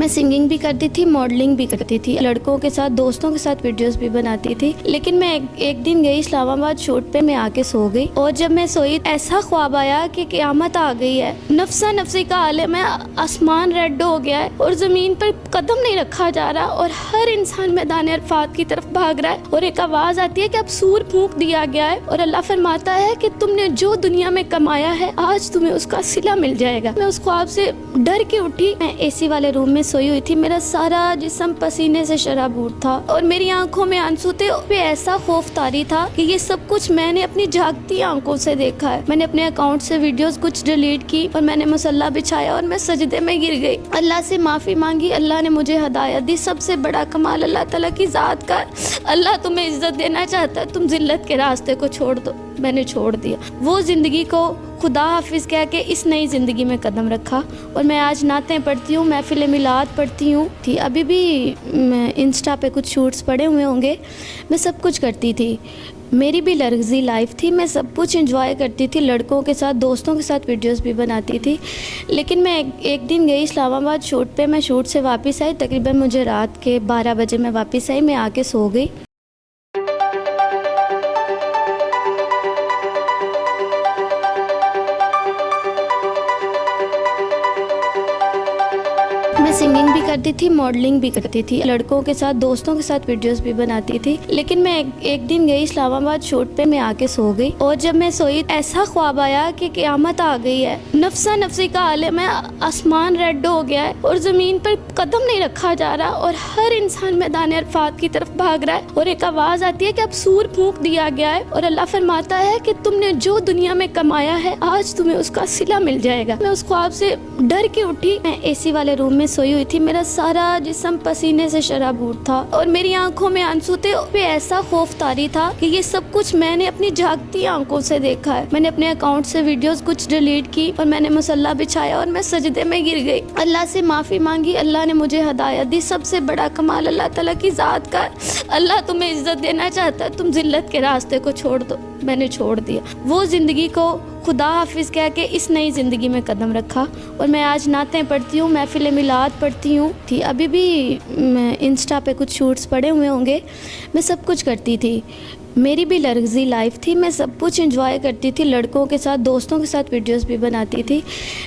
मैं सिंगिंग भी करती थी, मॉडलिंग भी करती थी, लड़कों के साथ, दोस्तों के साथ वीडियोस भी बनाती थी। लेकिन मैं एक दिन गई इस्लामाबाद शूट पे, मैं आके सो गई और जब मैं सोई ऐसा ख्वाब आया कि क़यामत आ गई है, नफ्सा नफ्सी का आलम है, आसमान रेड हो गया है और ज़मीन पर कदम नहीं रखा जा रहा और हर इंसान मैदान अरफात की तरफ भाग रहा है और एक आवाज़ आती है कि अब सूर फूंक दिया गया है और अल्लाह फरमाता है कि तुमने जो दुनिया में कमाया है आज तुम्हें उसका सिला मिल जाएगा। मैं उस ख्वाब से डर के उठी। मैं एसी वाले रूम में सोई हुई थी, मेरा सारा जिस्म पसीने से शराबूर था और मेरी आंखों में आंसू थे। पे ऐसा खौफ तारी था कि ये सब कुछ मैंने अपनी जागती आंखों से देखा है। मैंने अपने अकाउंट से वीडियोस कुछ डिलीट की और मैंने मुसल्ला बिछाया और मैं सजदे में गिर गई। अल्लाह से माफ़ी मांगी, अल्लाह ने मुझे हिदायत दी। सबसे बड़ा कमाल अल्लाह ताला की ज़ात का। अल्लाह तुम्हें इज्जत देना चाहता है, तुम जिल्लत के रास्ते को छोड़ दो। मैंने छोड़ दिया वो ज़िंदगी को, खुदा हाफिज़ कह के इस नई ज़िंदगी में कदम रखा और मैं आज नातें पढ़ती हूँ, महफिल मिलाद पढ़ती हूँ थी। अभी भी इंस्टा पे कुछ शूट्स पड़े हुए होंगे। मैं सब कुछ करती थी, मेरी भी लग्जरी लाइफ थी, मैं सब कुछ एंजॉय करती थी, लड़कों के साथ, दोस्तों के साथ वीडियोस भी बनाती थी। लेकिन मैं एक दिन गई इस्लामाबाद शूट पे, मैं शूट से वापस आई, तकरीबन मुझे रात के 12 बजे मैं वापस आई, मैं आके सो गई। मैं सिंगिंग भी करती थी, मॉडलिंग भी करती थी, लड़कों के साथ, दोस्तों के साथ वीडियोस भी बनाती थी। लेकिन मैं एक दिन गई इस्लामाबाद शूट पे, मैं आके सो गई और जब मैं सोई ऐसा ख्वाब आया कि क़यामत आ गई है, नफ्सा नफ्सी का आलम है, आसमान रेड हो गया है और ज़मीन पर कदम नहीं रखा जा रहा और हर इंसान मैदान अरफात की तरफ भाग रहा है और एक आवाज़ आती है कि अब सूर फूंक दिया गया है और अल्लाह फरमाता है कि तुमने जो दुनिया में कमाया है आज तुम्हें उसका सिला मिल जाएगा। मैं उस ख्वाब से डर के उठी। मैं एसी वाले रूम में सोई हुई थी, मेरा सारा जिस्म पसीने से शराबूर था और मेरी आंखों में आंसू थे। पे ऐसा खौफ तारी था कि ये सब कुछ मैंने अपनी जागती आंखों से देखा है। मैंने अपने अकाउंट से वीडियोस कुछ डिलीट की और मैंने मुसल्ला बिछाया और मैं सजदे में गिर गई। अल्लाह से माफ़ी मांगी, अल्लाह ने मुझे हिदायत दी। सबसे बड़ा कमाल अल्लाह ताला की ज़ात का। अल्लाह तुम्हें इज्जत देना चाहता है, तुम जिल्लत के रास्ते को छोड़ दो। मैंने छोड़ दिया वो ज़िंदगी को, खुदा हाफिज़ कह के इस नई ज़िंदगी में कदम रखा और मैं आज नातें पढ़ती हूँ, महफिल मिलाद पढ़ती हूँ थी। अभी भी इंस्टा पे कुछ शूट्स पड़े हुए होंगे। मैं सब कुछ करती थी, मेरी भी लग्जरी लाइफ थी, मैं सब कुछ एंजॉय करती थी, लड़कों के साथ, दोस्तों के साथ वीडियोस भी बनाती थी।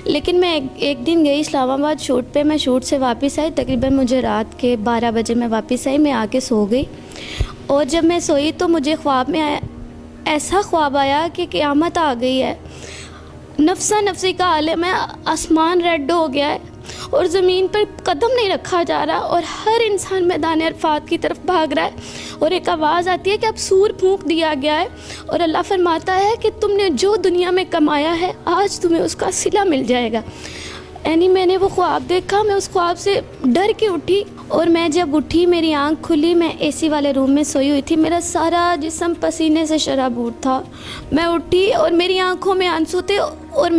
लेकिन मैं एक दिन गई इस्लामाबाद शूट पे, मैं शूट से वापस आई, तकरीबन मुझे रात के 12 बजे मैं वापस आई, मैं आके सो गई और जब मैं सोई तो मुझे ख्वाब में ऐसा ख्वाब आया कि क़यामत आ गई है, नफ्सा नफ्सी का आलम है, आसमान रेड हो गया है और ज़मीन पर कदम नहीं रखा जा रहा और हर इंसान मैदान अरफात की तरफ भाग रहा है और एक आवाज़ आती है कि अब सूर फूंक दिया गया है और अल्लाह फरमाता है कि तुमने जो दुनिया में कमाया है आज तुम्हें उसका सिला मिल जाएगा। यानी मैंने वो ख्वाब देखा, मैं उस ख्वाब से डर के उठी और मैं जब उठी मेरी आंख खुली, मैं एसी वाले रूम में सोई हुई थी, मेरा सारा जिस्म पसीने से शराबूर था। मैं उठी और मेरी आंखों में आंसू थे और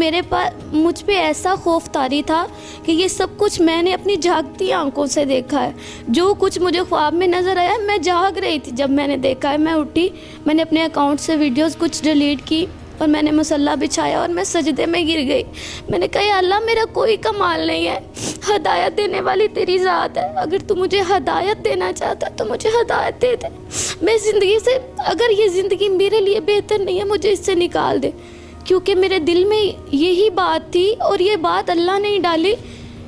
मुझ पे ऐसा खौफ तारी था कि ये सब कुछ मैंने अपनी जागती आंखों से देखा है। जो कुछ मुझे ख्वाब में नज़र आया, मैं जाग रही थी जब मैंने देखा है। मैं उठी, मैंने अपने अकाउंट से वीडियोस कुछ डिलीट की और मैंने मुसल्ला बिछाया और मैं सजदे में गिर गई। मैंने कहा अल्लाह मेरा कोई कमाल नहीं है, हिदायत देने वाली तेरी ज़ात है। अगर तू मुझे हिदायत देना चाहता तो मुझे हिदायत दे दे। मैं ज़िंदगी से, अगर ये ज़िंदगी मेरे लिए बेहतर नहीं है, मुझे इससे निकाल दे। क्योंकि मेरे दिल में यही बात थी और ये बात अल्लाह ने ही डाली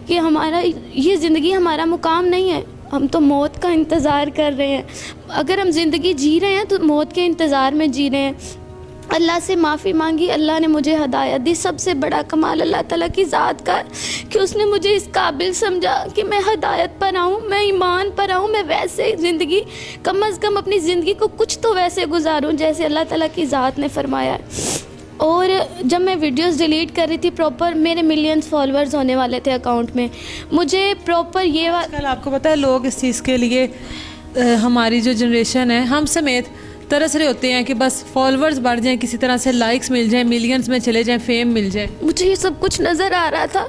कि हमारा ये ज़िंदगी हमारा मुकाम नहीं है, हम तो मौत का इंतज़ार कर रहे हैं। अगर हम ज़िंदगी जी रहे हैं तो मौत के इंतज़ार में जी रहे हैं। अल्लाह से माफ़ी मांगी, अल्लाह ने मुझे हिदायत दी। सबसे बड़ा कमाल अल्लाह ताला की ज़ात का कि उसने मुझे इस काबिल समझा कि मैं हिदायत पर आऊँ, मैं ईमान पर आऊँ, मैं वैसे ज़िंदगी, कम अज़ कम अपनी ज़िंदगी को कुछ तो वैसे गुजारूँ जैसे अल्लाह ताला की ज़ात ने फरमाया है। और जब मैं वीडियोस डिलीट कर रही थी, प्रॉपर मेरे मिलियंस फॉलोअर्स होने वाले थे अकाउंट में, मुझे प्रॉपर ये आजकल आपको पता है लोग इस चीज़ के लिए, हमारी जो जनरेशन है, हम समेत तरस रहे होते हैं कि बस फॉलोअर्स बढ़ जाएं, किसी तरह से लाइक्स मिल जाएं, मिलियंस में चले जाएं, फेम मिल जाए। मुझे ये सब कुछ नज़र आ रहा था,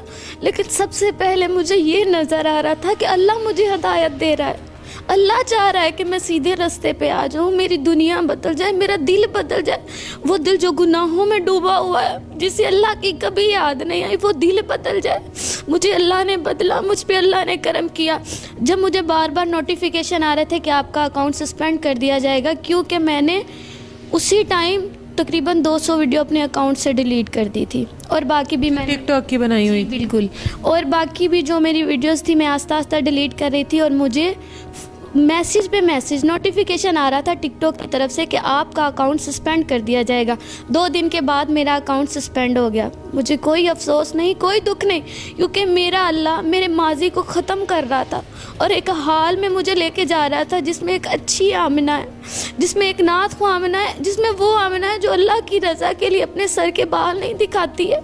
लेकिन सबसे पहले मुझे ये नज़र आ रहा था कि अल्लाह मुझे हिदायत दे रहा है। अल्लाह चाह रहा है कि मैं सीधे रास्ते पे आ जाऊँ, मेरी दुनिया बदल जाए, मेरा दिल बदल जाए। वो दिल जो गुनाहों में डूबा हुआ है, जिसे अल्लाह की कभी याद नहीं आई, वो दिल बदल जाए। मुझे अल्लाह ने बदला, मुझ पे अल्लाह ने करम किया। जब मुझे बार बार नोटिफिकेशन आ रहे थे कि आपका अकाउंट सस्पेंड कर दिया जाएगा, क्योंकि मैंने उसी टाइम तकरीबन 200 वीडियो अपने अकाउंट से डिलीट कर दी थी, और बाकी भी मैंने टिकटॉक की बनाई हुई। बिल्कुल, और बाकी भी जो मेरी वीडियोस थी मैं आस्ता आस्ता डिलीट कर रही थी, और मुझे मैसेज पे मैसेज नोटिफिकेशन आ रहा था टिकटॉक की तरफ से कि आपका अकाउंट सस्पेंड कर दिया जाएगा। 2 दिन के बाद मेरा अकाउंट सस्पेंड हो गया। मुझे कोई अफसोस नहीं, कोई दुख नहीं, क्योंकि मेरा अल्लाह मेरे माजी को ख़त्म कर रहा था और एक हाल में मुझे लेके जा रहा था जिसमें एक अच्छी आमिना है, जिसमें एक नात ख्वाह आमिना है, जिसमें वो आमिना है जो अल्लाह की रज़ा के लिए अपने सर के बाल नहीं दिखाती है,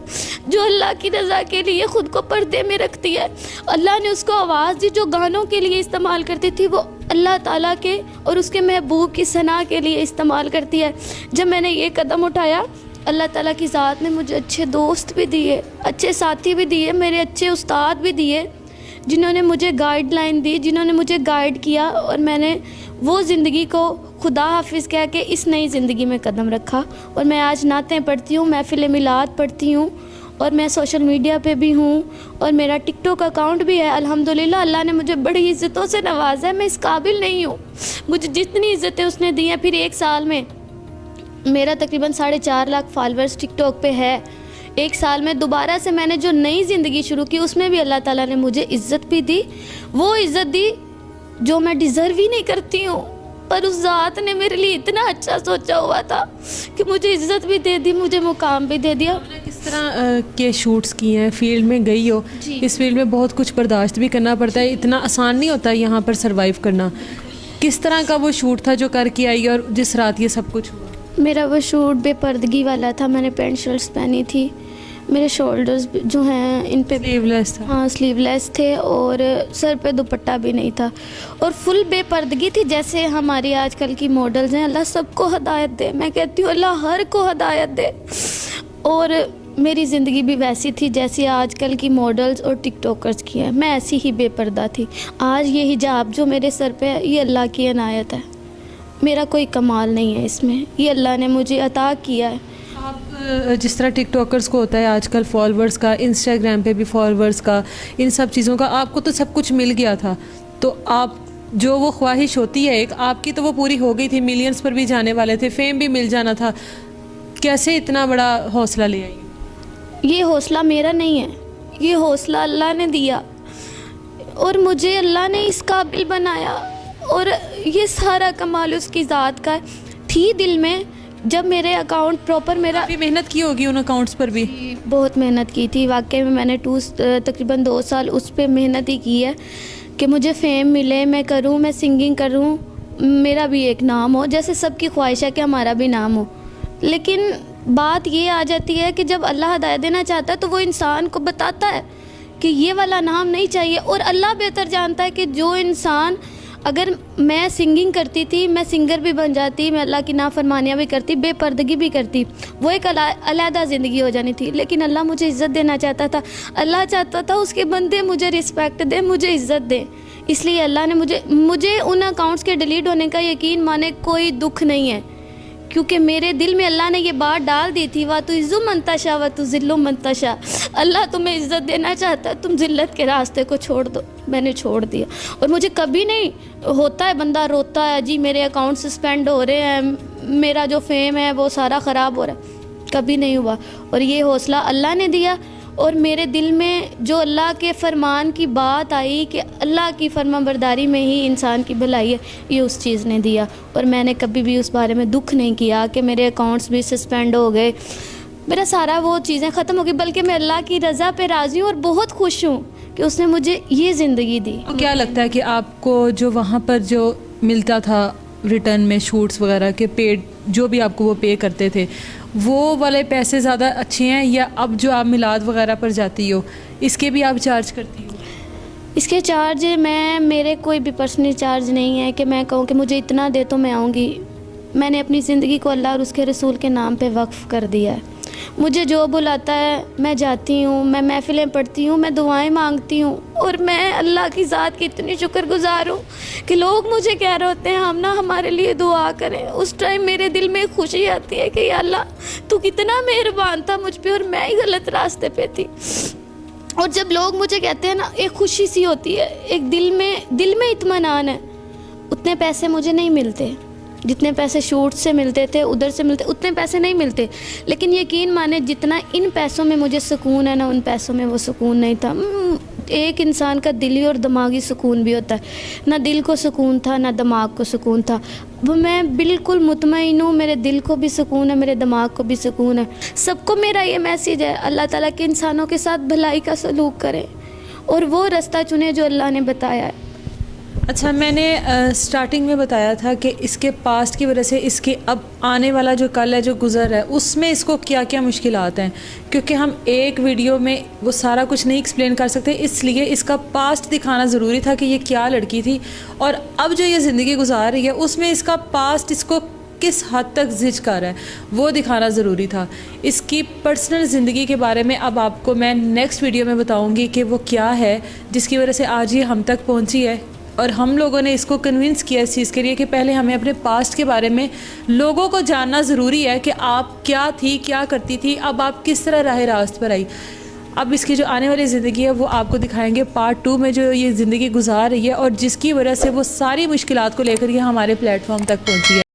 जो अल्लाह की रज़ा के लिए ख़ुद को पर्दे में रखती है। अल्लाह ने उसको आवाज़ दी जो गानों के लिए इस्तेमाल करती थी, वो अल्लाह ताला के और उसके महबूब की सना के लिए इस्तेमाल करती है। जब मैंने ये कदम उठाया, अल्लाह ताला की ज़ात ने मुझे अच्छे दोस्त भी दिए, अच्छे साथी भी दिए, मेरे अच्छे उस्ताद भी दिए, जिन्होंने मुझे गाइडलाइन दी, जिन्होंने मुझे गाइड किया, और मैंने वो ज़िंदगी को खुदा हाफिज़ कह के इस नई ज़िंदगी में कदम रखा। और मैं आज नातें पढ़ती हूँ, महफ़िल मिलाद पढ़ती हूँ, और मैं सोशल मीडिया पे भी हूँ, और मेरा टिकटॉक अकाउंट भी है। अल्हम्दुलिल्लाह अल्लाह ने मुझे बड़ी इज़्ज़तों से नवाजा है। मैं इस काबिल नहीं हूँ, मुझे जितनी इज़्ज़तें उसने दी हैं। फिर 1 साल में मेरा तकरीबन 4.5 लाख फॉलोअर्स टिकटॉक पे है। 1 साल में दोबारा से मैंने जो नई ज़िंदगी शुरू की, उसमें भी अल्लाह ताला ने मुझे इज़्ज़त भी दी, वो इज़्ज़त दी जो मैं डिज़र्व ही नहीं करती हूँ, पर उस ज़ात ने मेरे लिए इतना अच्छा सोचा हुआ था कि मुझे इज़्ज़त भी दे दी, मुझे मुकाम भी दे दिया। किस तरह के शूट्स किए हैं, फील्ड में गई हो, इस फील्ड में बहुत कुछ बर्दाश्त भी करना पड़ता है, इतना आसान नहीं होता यहाँ पर सरवाइव करना। किस तरह का वो शूट था जो करके आई और जिस रात ये सब कुछ हुआ? मेरा वो शूट बेपर्दगी वाला था। मैंने पैंट शर्ट्स पहनी थी, मेरे शोल्डर्स जो हैं इन पे स्लीवलेस था। हाँ स्लीवलेस थे, और सर पे दुपट्टा भी नहीं था, और फुल बेपर्दगी थी जैसे हमारी आजकल की मॉडल्स हैं। अल्लाह सबको हदायत दे, मैं कहती हूँ अल्लाह हर को हदायत दे। और मेरी ज़िंदगी भी वैसी थी जैसी आजकल की मॉडल्स और टिकटॉकर्स की है, मैं ऐसी ही बेपर्दा थी। आज ये हिजाब जो मेरे सर पे है, ये अल्लाह की अनायत है, मेरा कोई कमाल नहीं है इसमें, ये अल्लाह ने मुझे अता किया है। आप जिस तरह टिकटॉकर्स को होता है आजकल फॉलोअर्स का, इंस्टाग्राम पे भी फॉलोअर्स का, इन सब चीज़ों का, आपको तो सब कुछ मिल गया था, तो आप जो वो ख्वाहिश होती है एक आपकी, तो वो पूरी हो गई थी, मिलियंस पर भी जाने वाले थे, फेम भी मिल जाना था, कैसे इतना बड़ा हौसला ले आई? ये हौसला मेरा नहीं है, ये हौसला अल्लाह ने दिया, और मुझे अल्लाह ने इस काबिल बनाया, और ये सारा कमाल उसकी ज़ात का थी दिल में। जब मेरे अकाउंट प्रॉपर मेरा काफ़ी मेहनत की होगी उन अकाउंट्स पर भी। बहुत मेहनत की थी वाकई में, मैंने तकरीबन 2 साल उस पर मेहनत ही की है कि मुझे फेम मिले, मैं करूं, मैं सिंगिंग करूं, मेरा भी एक नाम हो, जैसे सबकी ख्वाहिश है कि हमारा भी नाम हो। लेकिन बात ये आ जाती है कि जब अल्लाह हदायत देना चाहता है तो वो इंसान को बताता है कि ये वाला नाम नहीं चाहिए, और अल्लाह बेहतर जानता है कि जो इंसान, अगर मैं सिंगिंग करती थी, मैं सिंगर भी बन जाती, मैं अल्लाह की नाफरमानियाँ भी करती, बेपर्दगी भी करती, वो एक अलहदा ज़िंदगी हो जानी थी। लेकिन अल्लाह मुझे इज़्ज़त देना चाहता था, अल्लाह चाहता था उसके बंदे मुझे रिस्पेक्ट दें, मुझे इज़्ज़त दें, इसलिए अल्लाह ने मुझे उन अकाउंट्स के डिलीट होने का यकीन माने कोई दुख नहीं है, क्योंकि मेरे दिल में अल्लाह ने ये बात डाल दी थी, वा तो इज़्ज़ु मंतशा व तो ज़िल्लु मंतशा, अल्लाह तुम्हें इज़्ज़त देना चाहता है, तुम ज़िल्लत के रास्ते को छोड़ दो। मैंने छोड़ दिया, और मुझे कभी नहीं होता है, बंदा रोता है जी मेरे अकाउंट सस्पेंड हो रहे हैं, मेरा जो फेम है वो सारा ख़राब हो रहा है, कभी नहीं हुआ। और ये हौसला अल्लाह ने दिया, और मेरे दिल में जो अल्लाह के फरमान की बात आई कि अल्लाह की फरमाबरदारी में ही इंसान की भलाई है, ये उस चीज़ ने दिया। और मैंने कभी भी उस बारे में दुख नहीं किया कि मेरे अकाउंट्स भी सस्पेंड हो गए, मेरा सारा वो चीज़ें ख़त्म हो गई, बल्कि मैं अल्लाह की रज़ा पे राज़ी हूँ और बहुत खुश हूँ कि उसने मुझे ये ज़िंदगी दी। तो क्या लगता है कि आपको जो वहाँ पर जो मिलता था रिटर्न में शूट्स वगैरह के पेड, जो भी आपको वो पे करते थे, वो वाले पैसे ज़्यादा अच्छे हैं, या अब जो आप मिलाद वगैरह पर जाती हो इसके भी आप चार्ज करती हो? इसके चार्ज मेरे कोई भी पर्सनल चार्ज नहीं है कि मैं कहूँ कि मुझे इतना दे तो मैं आऊँगी। मैंने अपनी ज़िंदगी को अल्लाह और उसके रसूल के नाम पे वक्फ़ कर दिया है। मुझे जो बुलाता है मैं जाती हूँ, मैं महफ़िलें पढ़ती हूँ, मैं दुआएं मांगती हूँ। और मैं अल्लाह की ज़ात की इतनी शुक्रगुज़ार हूँ कि लोग मुझे कह रहे होते हैं हम ना हमारे लिए दुआ करें। उस टाइम मेरे दिल में खुशी आती है कि या अल्लाह तू कितना मेहरबान था मुझ पे और मैं ही गलत रास्ते पे थी। और जब लोग मुझे कहते हैं ना, एक खुशी सी होती है, एक दिल में इत्मीनान है। उतने पैसे मुझे नहीं मिलते जितने पैसे शूट से मिलते थे, उधर से मिलते, उतने पैसे नहीं मिलते, लेकिन यकीन माने जितना इन पैसों में मुझे सुकून है ना, उन पैसों में वो सुकून नहीं था। एक इंसान का दिली और दिमागी सुकून भी होता है, ना दिल को सुकून था ना दिमाग को सुकून था। वो मैं बिल्कुल मुतमईन हूँ, मेरे दिल को भी सुकून है, मेरे दिमाग को भी सुकून है। सबको मेरा ये मैसेज है, अल्लाह ताला के इंसानों के साथ भलाई का सलूक करें और वो रास्ता चुने जो अल्लाह ने बताया है। अच्छा, मैंने स्टार्टिंग में बताया था कि इसके पास्ट की वजह से इसके अब आने वाला जो कल है, जो गुज़र है, उसमें इसको क्या क्या मुश्किलात हैं, क्योंकि हम एक वीडियो में वो सारा कुछ नहीं एक्सप्लेन कर सकते, इसलिए इसका पास्ट दिखाना ज़रूरी था कि ये क्या लड़की थी और अब जो ये ज़िंदगी गुजार रही है उसमें इसका पास्ट इसको किस हद तक जिज कर रहा है वो दिखाना ज़रूरी था। इसकी पर्सनल ज़िंदगी के बारे में अब आपको मैं नेक्स्ट वीडियो में बताऊँगी कि वो क्या है जिसकी वजह से आज ये हम तक पहुँची है। और हम लोगों ने इसको कन्विंस किया इस चीज़ के लिए कि पहले हमें अपने पास्ट के बारे में लोगों को जानना ज़रूरी है कि आप क्या थी, क्या करती थी, अब आप किस तरह राह रास्त पर आई। अब इसकी जो आने वाली ज़िंदगी है वो आपको दिखाएंगे पार्ट 2 में, जो ये ज़िंदगी गुजार रही है और जिसकी वजह से वो सारी मुश्किलात को लेकर ये हमारे प्लेटफॉर्म तक पहुँची है।